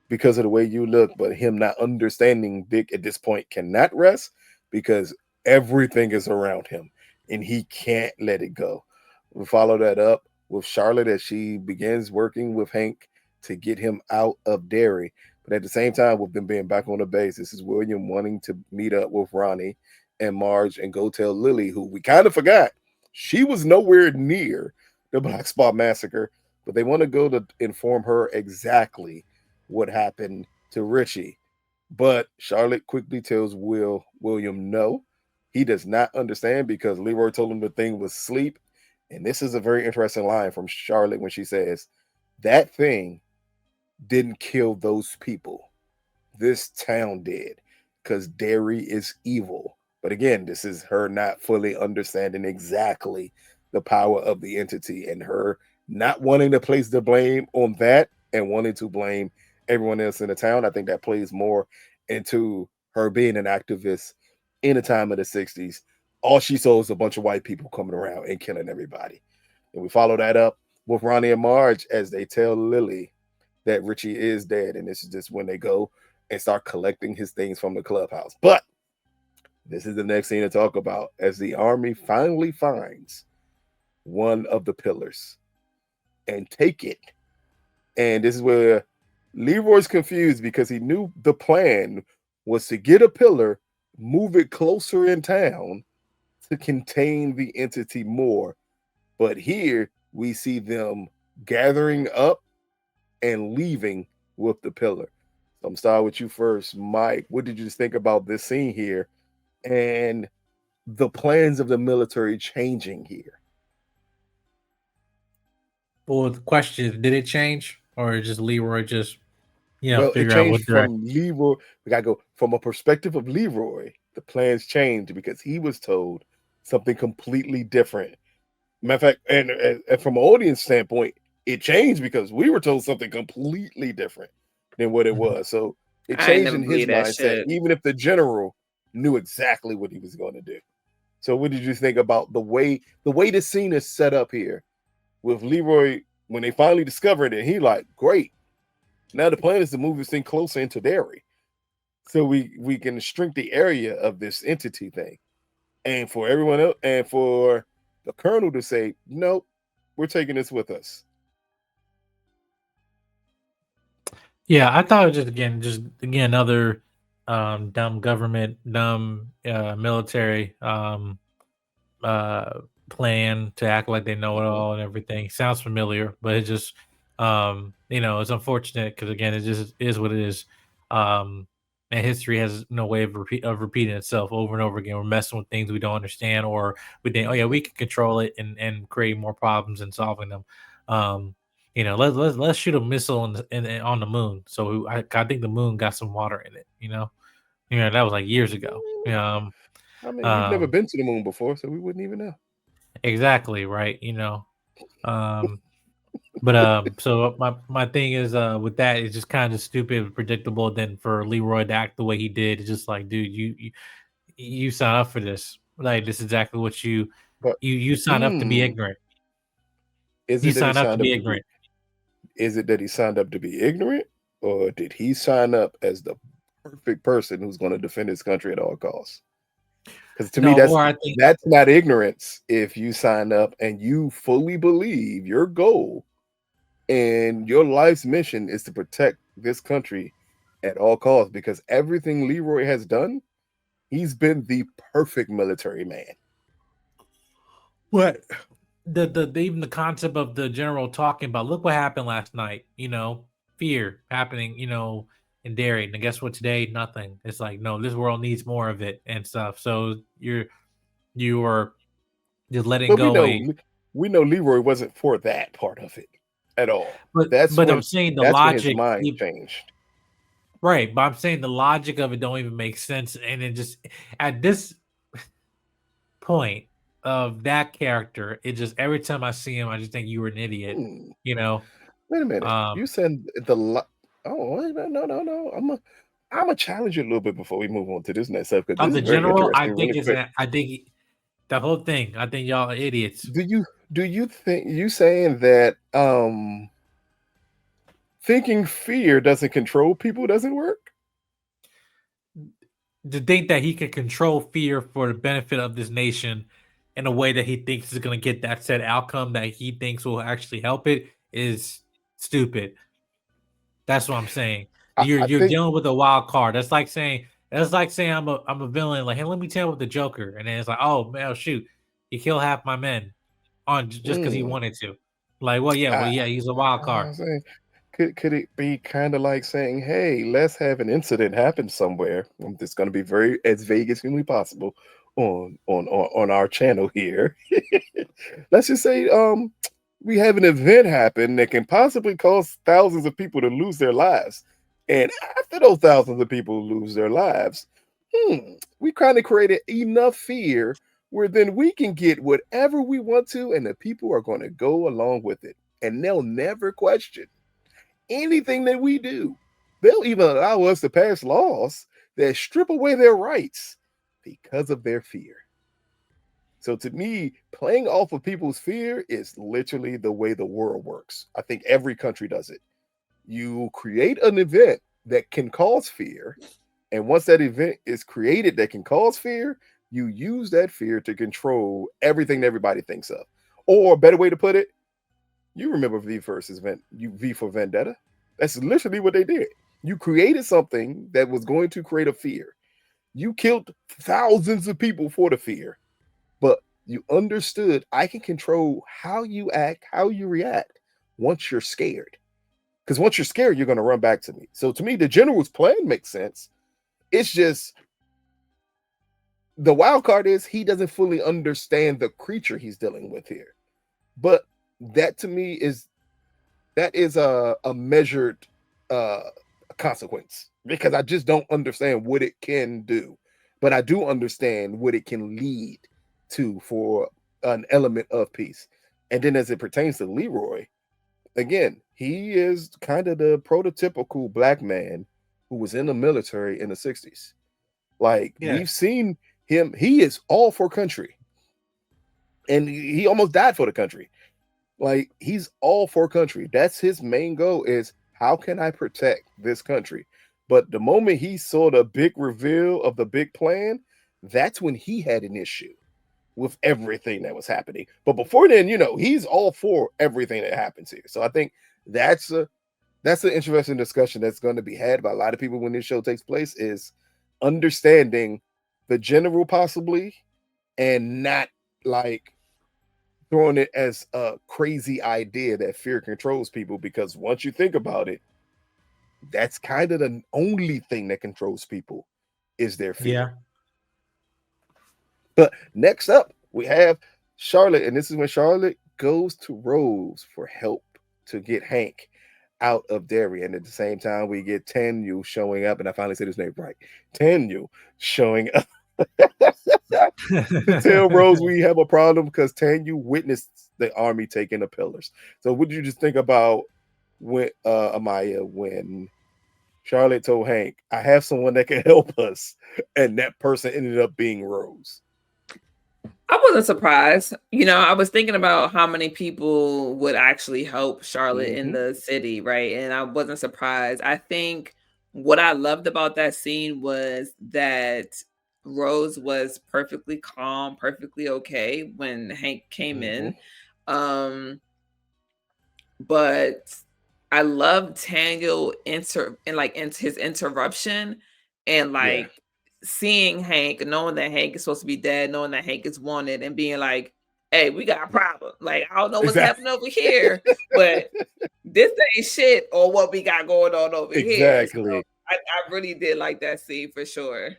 because of the way you look, but him not understanding Dick at this point cannot rest because everything is around him and he can't let it go. We follow that up with Charlotte as she begins working with Hank to get him out of Derry. But at the same time, with them being back on the base, this is William wanting to meet up with Ronnie and Marge and go tell Lily, who we kind of forgot, she was nowhere near the Black Spot Massacre, but they want to go to inform her exactly what happened to Richie. But Charlotte quickly tells William no, he does not understand because Leroy told him the thing was sleep. And this is a very interesting line from Charlotte when she says, that thing didn't kill those people. This town did, because Derry is evil. But again, this is her not fully understanding exactly the power of the entity and her not wanting to place the blame on that and wanting to blame everyone else in the town. I think that plays more into her being an activist in the time of the 60s. All she saw is a bunch of white people coming around and killing everybody. And we follow that up with Ronnie and Marge as they tell Lily that Richie is dead. And this is just when they go and start collecting his things from the clubhouse. But this is the next scene to talk about as the army finally finds one of the pillars and take it. And this is where Leroy's confused because he knew the plan was to get a pillar, move it closer in town to contain the entity more. But here we see them gathering up and leaving with the pillar. So I'm starting with you first, Mike. What did you think about this scene here and the plans of the military changing here? Well, the question is, did it change or just Leroy just It changed from Leroy. We gotta go from a perspective of Leroy. The plans changed because he was told something completely different. Matter of fact, and from an audience standpoint, it changed because we were told something completely different than what it was. So it changed in his mindset, even if the general knew exactly what he was going to do. So what did you think about the way the scene is set up here with Leroy when they finally discovered it? He like, great. Now the plan is to move this thing closer into Derry, so we can shrink the area of this entity thing, and for everyone else, and for the colonel to say, nope, we're taking this with us. Yeah, I thought it just again another dumb government, dumb military plan to act like they know it all and everything. Sounds familiar, but it just it's unfortunate because again, it just is what it is. and history has no way of repeating itself over and over again. We're messing with things we don't understand, or we think, oh yeah, we can control it and create more problems and solving them. Let's shoot a missile on the moon. So I think the moon got some water in it. That was like years ago. I mean, we've never been to the moon before, so we wouldn't even know. Exactly right. So my thing is with that, it's just kind of stupid and predictable. Then for Leroy to act the way he did, it's just like, dude, you sign up for this. Like, this is exactly what you sign up to be ignorant. Is it that he signed up to be ignorant? Is it that he signed up to be ignorant, or did he sign up as the perfect person who's going to defend his country at all costs? Because to me, that's not ignorance. If you sign up and you fully believe your goal and your life's mission is to protect this country at all costs, because everything Leroy has done, he's been the perfect military man. What? Even the concept of the general talking about, look what happened last night, fear happening, in Derry. And guess what? Today, nothing. It's like, no, this world needs more of it and stuff. So you are just letting go. We know Leroy wasn't for that part of it at all. But I'm saying the logic, when his mind changed. Right, but I'm saying the logic of it don't even make sense. And it just, at this point of that character, it just, every time I see him, I just think you were an idiot. Wait a minute. You said no. I'm gonna challenge you a little bit before we move on to this next stuff, because the general, I think the whole thing, I think y'all are idiots. Do you think you saying that thinking fear doesn't control people doesn't work? To think that he can control fear for the benefit of this nation in a way that he thinks is going to get that said outcome that he thinks will actually help it is stupid. That's what I'm saying. You're dealing with a wild card. That's like saying I'm a villain. Like, hey, let me tell with the Joker, and then it's like, oh man, shoot, he killed half my men on just because he wanted to. Like, he's a wild card. Could it be kind of like saying, hey, let's have an incident happen somewhere? It's going to be very as vague as humanly possible on our channel here. Let's just say we have an event happen that can possibly cause thousands of people to lose their lives. And after those thousands of people lose their lives, we kind of created enough fear where then we can get whatever we want to, and the people are going to go along with it. And they'll never question anything that we do. They'll even allow us to pass laws that strip away their rights because of their fear. So to me, playing off of people's fear is literally the way the world works. I think every country does it. You create an event that can cause fear, and once that event is created that can cause fear, you use that fear to control everything that everybody thinks of. Or a better way to put it, you remember V for Vendetta. That's literally what they did. You created something that was going to create a fear. You killed thousands of people for the fear, but you understood I can control how you act, how you react once you're scared. Because once you're scared, you're going to run back to me. So to me, the general's plan makes sense. It's just the wild card is he doesn't fully understand the creature he's dealing with here. But that to me is a measured consequence, because I just don't understand what it can do, but I do understand what it can lead to for an element of peace. And then as it pertains to Leroy, again, he is kind of the prototypical black man who was in the military in the 60s. Like, we've seen him, he is all for country, and he almost died for the country. Like, he's all for country. That's his main goal, is how can I protect this country? But the moment he saw the big reveal of the big plan, that's when he had an issue with everything that was happening. But before then, he's all for everything that happens here. So I think that's an interesting discussion that's going to be had by a lot of people when this show takes place, is understanding the general possibly, and not like throwing it as a crazy idea that fear controls people. Because once you think about it, that's kind of the only thing that controls people is their fear. Yeah. But next up, we have Charlotte, and this is when Charlotte goes to Rose for help to get Hank out of Derry. And at the same time, we get Tanu showing up, and I finally said his name right. Tanu showing up to tell Rose we have a problem because Tanu witnessed the army taking the pillars. So what did you just think about when Amaya, when Charlotte told Hank, I have someone that can help us, and that person ended up being Rose? I wasn't surprised. I was thinking about how many people would actually help Charlotte in the city, right? And I wasn't surprised. I think what I loved about that scene was that Rose was perfectly calm, perfectly okay when Hank came in. Um, but I love Daniel his interruption and Yeah. seeing Hank, knowing that Hank is supposed to be dead, knowing that Hank is wanted, and being like, "Hey, we got a problem. Like, I don't know what's Exactly. happening over here, but this ain't shit or what we got going on over here." So Exactly. I really did like that scene for sure.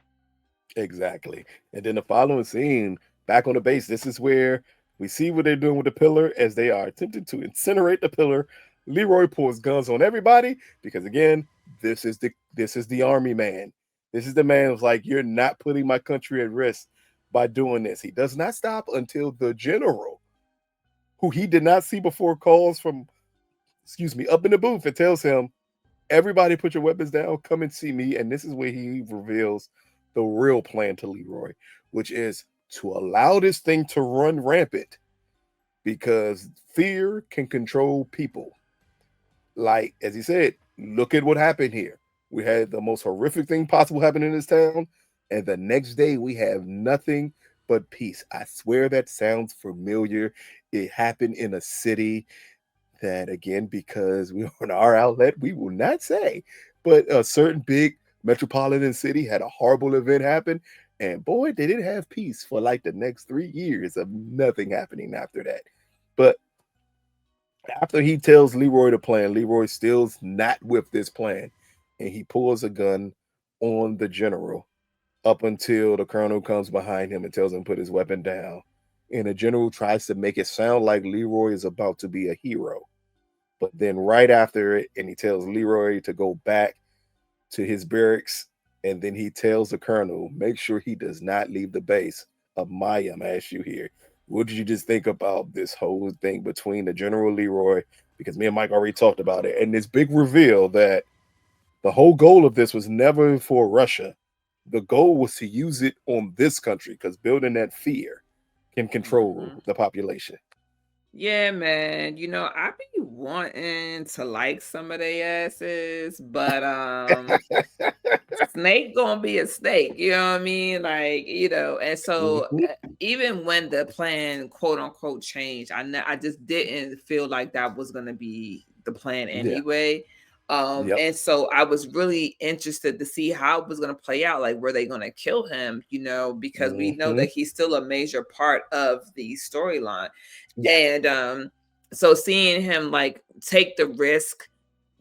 Exactly. And then the following scene, back on the base, this is where we see what they're doing with the pillar as they are attempting to incinerate the pillar. Leroy pulls guns on everybody because again, this is the army man. This is the man who's like, you're not putting my country at risk by doing this. He does not stop until the general, who he did not see before, calls from, up in the booth and tells him, everybody put your weapons down, come and see me. And this is where he reveals the real plan to Leroy, which is to allow this thing to run rampant because fear can control people. Like, as he said, look at what happened here. We had the most horrific thing possible happen in this town, and the next day we have nothing but peace. I swear that sounds familiar. It happened in a city that, again, because we are on our outlet, we will not say, but a certain big metropolitan city had a horrible event happen, and boy, they didn't have peace for like the next 3 years of nothing happening after that. But after he tells Leroy the plan, Leroy still's not with this plan, and he pulls a gun on the general up until the colonel comes behind him and tells him to put his weapon down. And the general tries to make it sound like Leroy is about to be a hero. But then right after it, and he tells Leroy to go back to his barracks, and then he tells the colonel, make sure he does not leave the base. Maya, I'm ask you here. What did you just think about this whole thing between the General Leroy? Because me and Mike already talked about it, and this big reveal that the whole goal of this was never for Russia. The goal was to use it on this country because building that fear can control the population. Yeah, man. I be wanting to like some of their asses, but snake gonna be a snake, you know what I mean? And so even when the plan quote unquote changed, I just didn't feel like that was gonna be the plan Yeah. anyway. Yep. And so I was really interested to see how it was gonna play out. Like, were they gonna kill him? Because we know that he's still a major part of the storyline. Yeah. And so seeing him take the risk,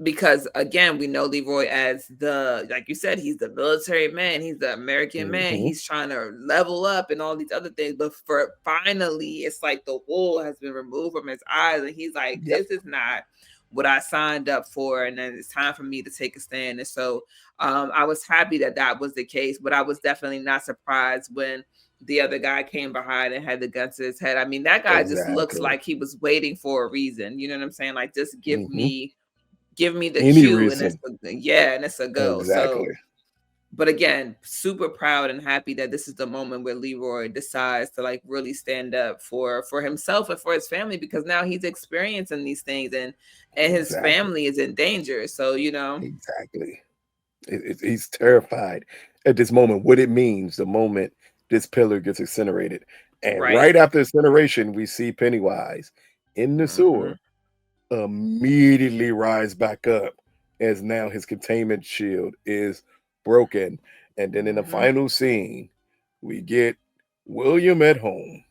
because again, we know Leroy as like you said, he's the military man, he's the American man, he's trying to level up and all these other things. But for finally, it's like the wool has been removed from his eyes, and he's like, Yep. this is not what I signed up for, and then it's time for me to take a stand. And so I was happy that was the case, but I was definitely not surprised when the other guy came behind and had the gun to his head. I mean, that guy just looks Exactly. like he was waiting for a reason. You know what I'm saying? Like, just give me the any cue, and reason. it's a go. Exactly. So, but again, super proud and happy that this is the moment where Leroy decides to really stand up for himself and for his family, because now he's experiencing these things, and his family is in danger. So Exactly. He's terrified at this moment. What it means the moment this pillar gets incinerated, and right after incineration, we see Pennywise in the sewer immediately rise back up as now his containment shield is broken. And then in the final scene, we get William at home.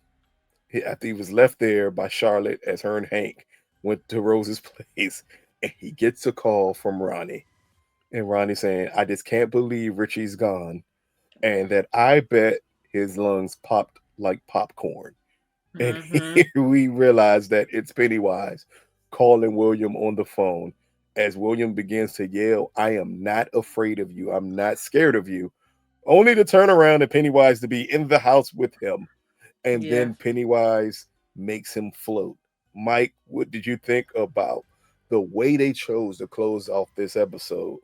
After he was left there by Charlotte as her and Hank went to Rose's place, and he gets a call from Ronnie. And Ronnie saying, I just can't believe Richie's gone. And that I bet his lungs popped like popcorn. And Mm-hmm. here we realize that it's Pennywise calling William on the phone as William begins to yell, I am not afraid of you. I'm not scared of you. Only to turn around and Pennywise to be in the house with him. And Yeah. then Pennywise makes him float. Mike, what did you think about the way they chose to close off this episode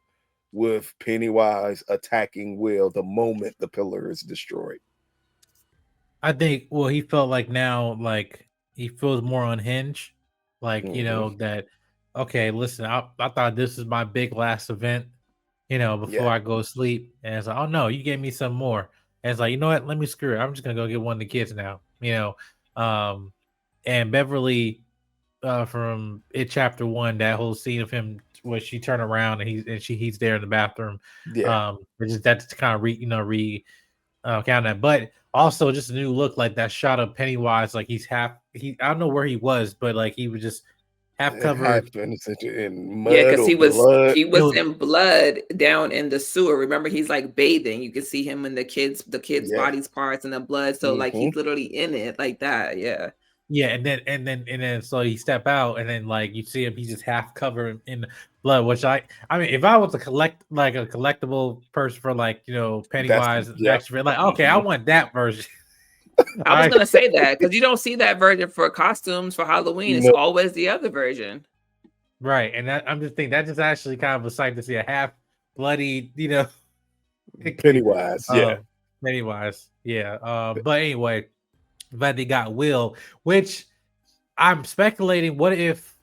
with Pennywise attacking Will the moment the pillar is destroyed? I think, well, he felt like now, like he feels more unhinged. Like, Mm-hmm. that, okay, listen, I thought this is my big last event, before Yeah. I go to sleep. And it's like, oh no, you gave me some more. And it's like, you know what? Let me screw it. I'm just gonna go get one of the kids now, Um, and Beverly, from It Chapter 1, that whole scene of him where she turned around and he's there in the bathroom. Yeah. It's just that's kind of count that, but also just a new look, like that shot of Pennywise, like I don't know where he was, but like he was just half Half covered. in Yeah, mud because or he was blood. he It was was, in blood down in the sewer. Remember, he's like bathing. You can see him in the kids' Yeah. bodies parts and the blood. So like Mm-hmm. he's literally in it like that. Yeah. yeah, and then so he step out, and then like you see him, he's just half covered in blood. Which I mean, if I was a collectible person for like That's Pennywise yeah. action, like okay, I Mm-hmm. want that version. I was I gonna say that because you don't see that version for costumes for Halloween. It's No, always the other version. right, and I'm just thinking that's just actually kind of a sight to see a half bloody, Pennywise. Yeah. um, Pennywise, yeah. But anyway, glad they got Will, which I'm speculating. What if,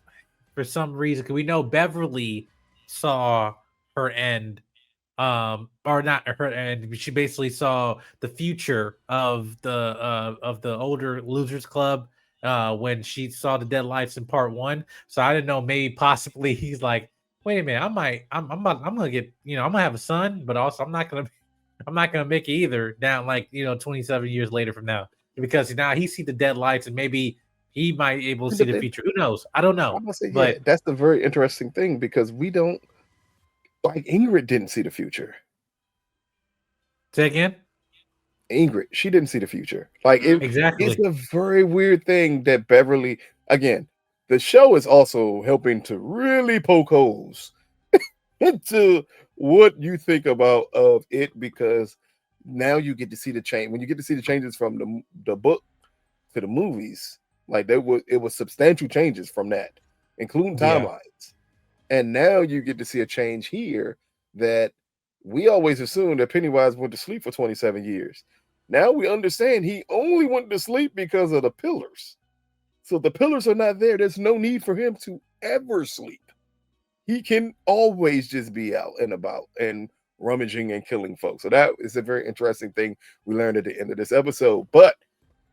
for some reason, because we know Beverly saw her end, or not her end, she basically saw the future of the older losers club, when she saw the dead lights in part 1. So I didn't know, maybe possibly he's like, wait a minute, I'm gonna get, I'm gonna have a son, but also I'm not gonna make it either down, like 27 years later from now, because now he see the dead lights, and maybe he might be able to see But the then future. Who knows? I don't I'm know. gonna say, yeah, But that's the very interesting thing because we don't like Ingrid didn't see the future. say again. Ingrid, she didn't see the future. Like it's Exactly. a very weird thing that Beverly again, the show is also helping to really poke holes into what you think about of it because now you get to see the change. When you get to see the changes from the book to the movies, like it was substantial changes from that, including Yeah. timelines. And now you get to see a change here that we always assumed that Pennywise went to sleep for 27 years. Now we understand he only went to sleep because of the pillars. So the pillars are not there. There's no need for him to ever sleep. He can always just be out and about and rummaging and killing folks. So that is a very interesting thing we learned at the end of this episode. But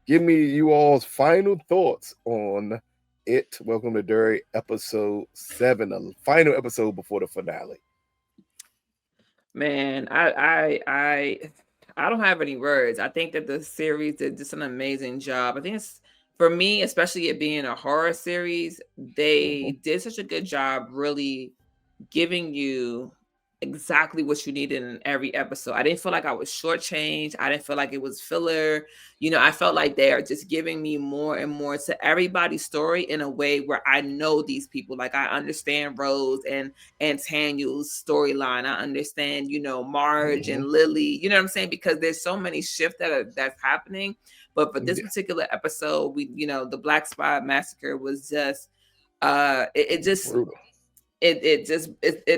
give me you all's final thoughts on it. Welcome to Derry, episode 7, the final episode before the finale. Man, I don't have any words. I think that the series did just an amazing job. I think it's for me, especially it being a horror series, Mhm. they did such a good job really giving you exactly what you needed in every episode. I didn't feel like I was shortchanged. I didn't feel like it was filler. I felt like they are just giving me more and more to everybody's story in a way where I know these people. Like I understand Rose and Tanyel's storyline. I understand, Marge and Mhm. Lily. You know what I'm saying? Because there's so many shifts that's happening. But for this Yeah, particular episode, the Black Spot Massacre was just it just brutal. it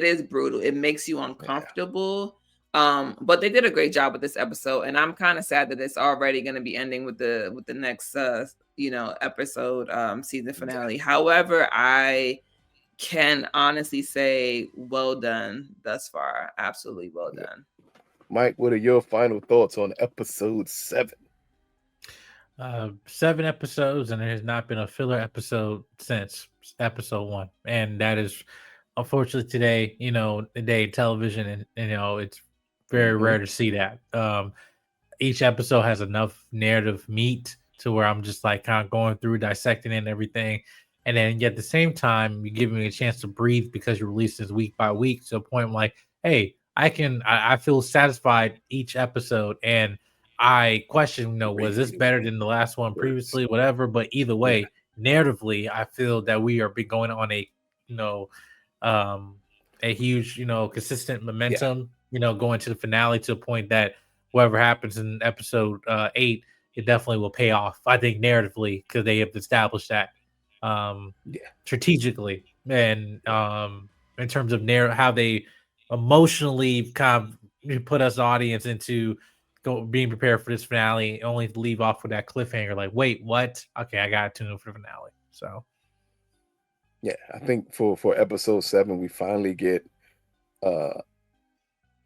is brutal. It makes you Yeah, uncomfortable. But they did a great job with this episode, and I'm kind of sad that it's already going to be ending with the next episode, season yeah, finale. However, I can honestly say well done thus far. Absolutely well yeah. done. Mike, what are your final thoughts on episode 7? 7 episodes, and there has not been a filler episode since episode 1, and that is unfortunately today, the day television, and it's very Mm-hmm. rare to see that. Each episode has enough narrative meat to where I'm just like kind of going through, dissecting it and everything. And then yet at the same time, you give me a chance to breathe because you release this week by week to a point like hey, I feel satisfied each episode, and I question, was this better than the last one previously, whatever. But either way, narratively, I feel that we are going on a, you know, a huge, consistent momentum, going to the finale, to a point that whatever happens in episode 8, it definitely will pay off, I think, narratively, because they have established that strategically, and in terms of how they emotionally kind of put us audience into being prepared for this finale, only to leave off with that cliffhanger, like, wait, what? Okay, I gotta tune in for the finale. So yeah, I think for episode 7 we finally get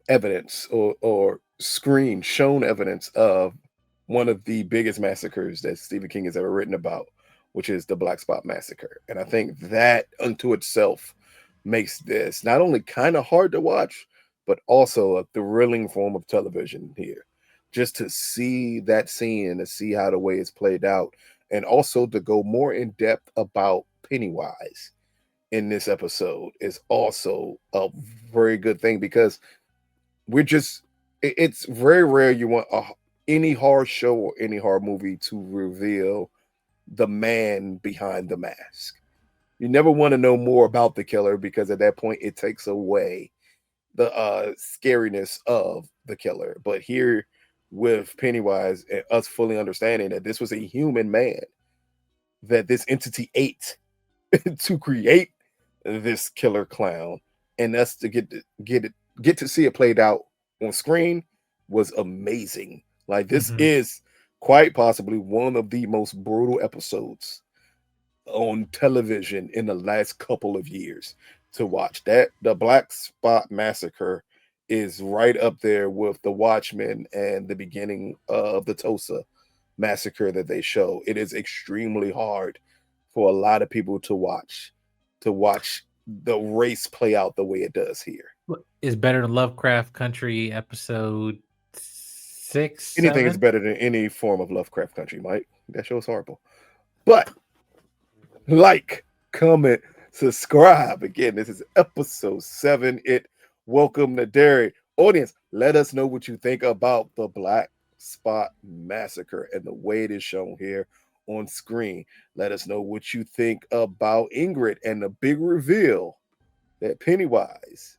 evidence or shown evidence of one of the biggest massacres that Stephen King has ever written about, which is the Black Spot Massacre. And I think that unto itself makes this not only kind of hard to watch, but also a thrilling form of television here. Just to see that scene and to see how the way it's played out, and also to go more in depth about Pennywise in this episode is also a very good thing, because it's very rare you want any horror show or any horror movie to reveal the man behind the mask. You never want to know more about the killer, because at that point it takes away the scariness of the killer. But here with Pennywise, and us fully understanding that this was a human man that this entity ate to create this killer clown, and us to get to see it played out on screen was amazing. Like, this is quite possibly one of the most brutal episodes on television in the last couple of years to watch. That the Black Spot Massacre is right up there with the Watchmen and the beginning of the Tulsa massacre that they show. It is extremely hard for a lot of people to watch the race play out the way it does here. Is better than Lovecraft Country episode 6, Anything 7? is better than any form of Lovecraft Country, Mike. That show is horrible. But like, comment, subscribe. Again, this is episode 7. Welcome to Derry. Audience, let us know what you think about the Black Spot Massacre and the way it is shown here on screen. Let us know what you think about Ingrid and the big reveal that Pennywise,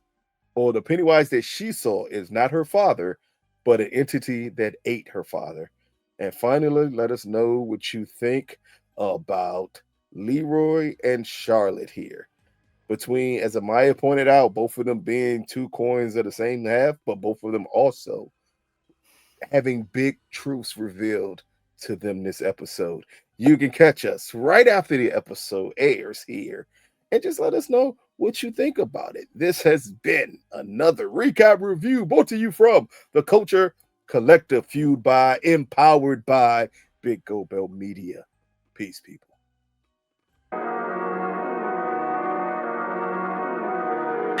or the Pennywise that she saw, is not her father, but an entity that ate her father. And finally, let us know what you think about Leroy and Charlotte here. Between, as Amaya pointed out, both of them being 2 coins of the same half, but both of them also having big truths revealed to them this episode. You can catch us right after the episode airs here, and just let us know what you think about it. This has been another recap review brought to you from the Culture Collective, fueled by, empowered by Big Go Bell Media. Peace, people.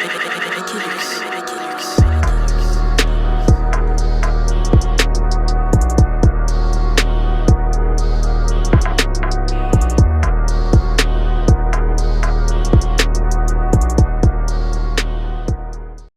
I